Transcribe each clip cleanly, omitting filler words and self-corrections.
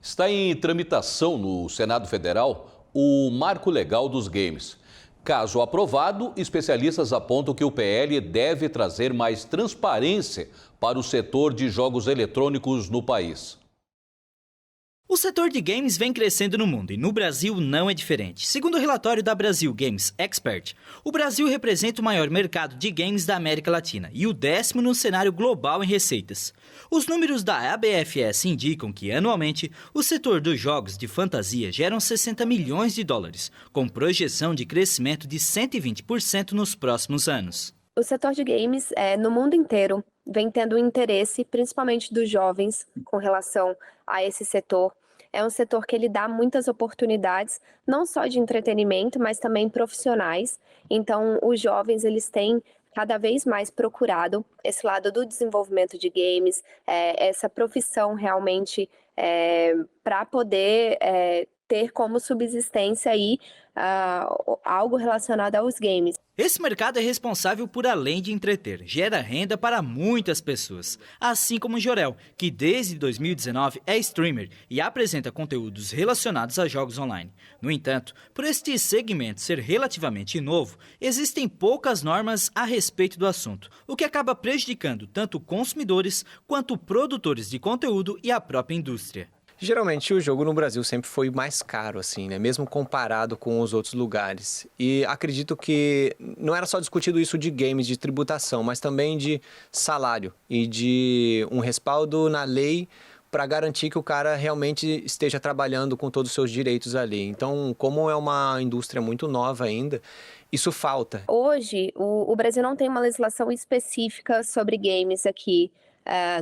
Está em tramitação no Senado Federal o Marco Legal dos Games. Caso aprovado, especialistas apontam que o PL deve trazer mais transparência para o setor de jogos eletrônicos no país. O setor de games vem crescendo no mundo e no Brasil não é diferente. Segundo o relatório da Brasil Games Expert, o Brasil representa o maior mercado de games da América Latina e o 10º no cenário global em receitas. Os números da ABFS indicam que, anualmente, o setor dos jogos de fantasia gera 60 milhões de dólares, com projeção de crescimento de 120% nos próximos anos. O setor de games, no mundo inteiro, vem tendo interesse, principalmente dos jovens, com relação a esse setor. É um setor que ele dá muitas oportunidades, não só de entretenimento, mas também profissionais. Então, os jovens, eles têm cada vez mais procurado esse lado do desenvolvimento de games, essa profissão realmente para poder ter como subsistência aí algo relacionado aos games. Esse mercado é responsável por, além de entreter, gera renda para muitas pessoas, assim como o Jorel, que desde 2019 é streamer e apresenta conteúdos relacionados a jogos online. No entanto, por este segmento ser relativamente novo, existem poucas normas a respeito do assunto, o que acaba prejudicando tanto consumidores quanto produtores de conteúdo e a própria indústria. Geralmente o jogo no Brasil sempre foi mais caro, assim, né? Mesmo comparado com os outros lugares. E acredito que não era só discutido isso de games, de tributação, mas também de salário e de um respaldo na lei para garantir que o cara realmente esteja trabalhando com todos os seus direitos ali. Então, como é uma indústria muito nova ainda, isso falta. Hoje, o Brasil não tem uma legislação específica sobre games aqui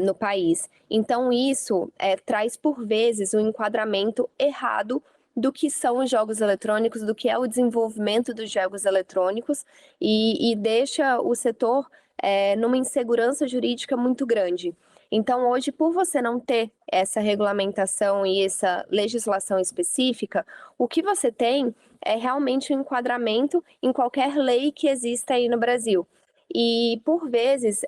no país. Então, isso traz, por vezes, um enquadramento errado do que são os jogos eletrônicos, do que é o desenvolvimento dos jogos eletrônicos e deixa o setor numa insegurança jurídica muito grande. Então, hoje, por você não ter essa regulamentação e essa legislação específica, o que você tem é realmente um enquadramento em qualquer lei que exista aí no Brasil. E, por vezes,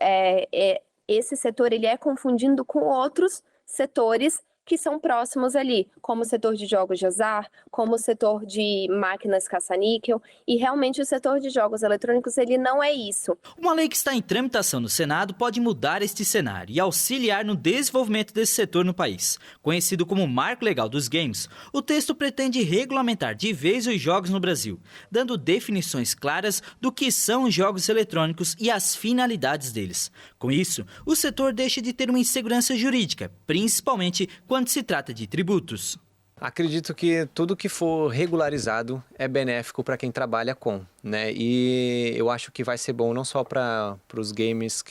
esse setor ele é confundido com outros setores que são próximos ali, como o setor de jogos de azar, como o setor de máquinas caça-níquel, e realmente o setor de jogos eletrônicos ele não é isso. Uma lei que está em tramitação no Senado pode mudar este cenário e auxiliar no desenvolvimento desse setor no país. Conhecido como Marco Legal dos Games, o texto pretende regulamentar de vez os jogos no Brasil, dando definições claras do que são os jogos eletrônicos e as finalidades deles. Com isso, o setor deixa de ter uma insegurança jurídica, principalmente quando se trata de tributos. Acredito que tudo que for regularizado é benéfico para quem trabalha com, né? E eu acho que vai ser bom não só para os gamers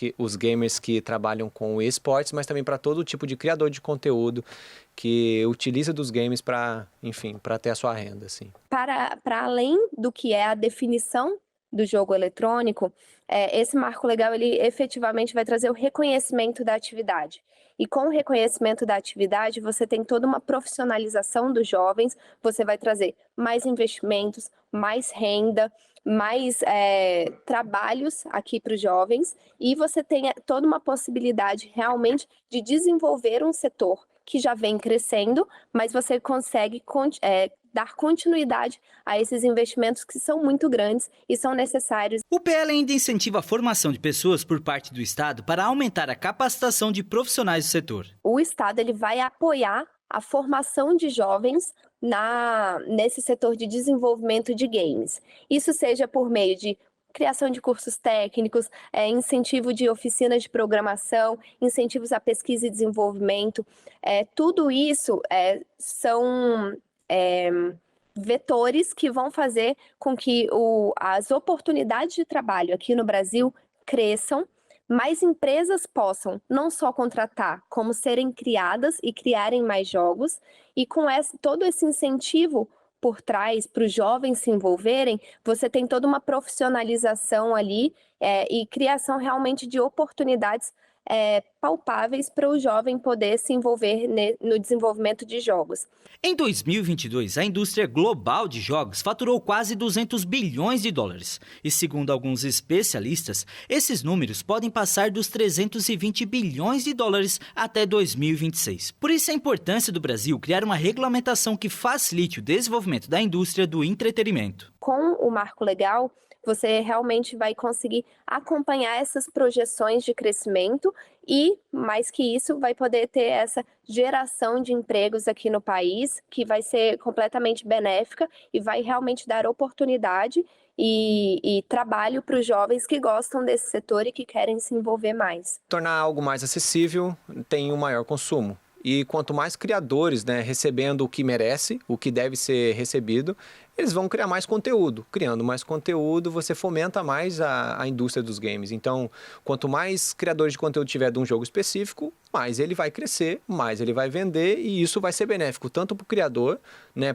que trabalham com esportes, mas também para todo tipo de criador de conteúdo que utiliza dos games para, enfim, para ter a sua renda, assim. Para além do que é a definição do jogo eletrônico, esse marco legal ele efetivamente vai trazer o reconhecimento da atividade. E com o reconhecimento da atividade, você tem toda uma profissionalização dos jovens, você vai trazer mais investimentos, mais renda, mais trabalhos aqui para os jovens, e você tem toda uma possibilidade realmente de desenvolver um setor que já vem crescendo, mas você consegue dar continuidade a esses investimentos que são muito grandes e são necessários. O PL ainda incentiva a formação de pessoas por parte do Estado para aumentar a capacitação de profissionais do setor. O Estado ele vai apoiar a formação de jovens nesse setor de desenvolvimento de games. Isso seja por meio de criação de cursos técnicos, incentivo de oficinas de programação, incentivos à pesquisa e desenvolvimento. Tudo isso são vetores que vão fazer com que as oportunidades de trabalho aqui no Brasil cresçam, mais empresas possam não só contratar, como serem criadas e criarem mais jogos, e com todo esse incentivo por trás para os jovens se envolverem, você tem toda uma profissionalização ali e criação realmente de oportunidades palpáveis para o jovem poder se envolver no desenvolvimento de jogos. Em 2022, a indústria global de jogos faturou quase 200 bilhões de dólares. E segundo alguns especialistas, esses números podem passar dos 320 bilhões de dólares até 2026. Por isso a importância do Brasil criar uma regulamentação que facilite o desenvolvimento da indústria do entretenimento. Com o marco legal, você realmente vai conseguir acompanhar essas projeções de crescimento e, mais que isso, vai poder ter essa geração de empregos aqui no país, que vai ser completamente benéfica e vai realmente dar oportunidade e trabalho para os jovens que gostam desse setor e que querem se envolver mais. Tornar algo mais acessível tem um maior consumo. E quanto mais criadores, recebendo o que merece, o que deve ser recebido, eles vão criar mais conteúdo. Criando mais conteúdo, você fomenta mais a indústria dos games. Então, quanto mais criadores de conteúdo tiver de um jogo específico, mais ele vai crescer, mais ele vai vender, e isso vai ser benéfico tanto para o criador,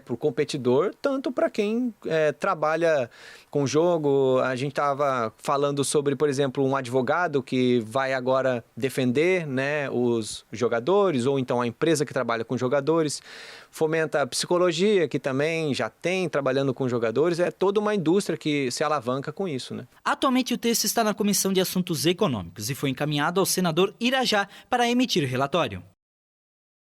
para o competidor, tanto para quem trabalha com o jogo. A gente estava falando sobre, por exemplo, um advogado que vai agora defender os jogadores, ou então a empresa que trabalha com jogadores. Fomenta a psicologia, que também já tem trabalhando com jogadores. É toda uma indústria que se alavanca com isso, Atualmente o texto está na Comissão de Assuntos Econômicos e foi encaminhado ao senador Irajá para emitir o relatório.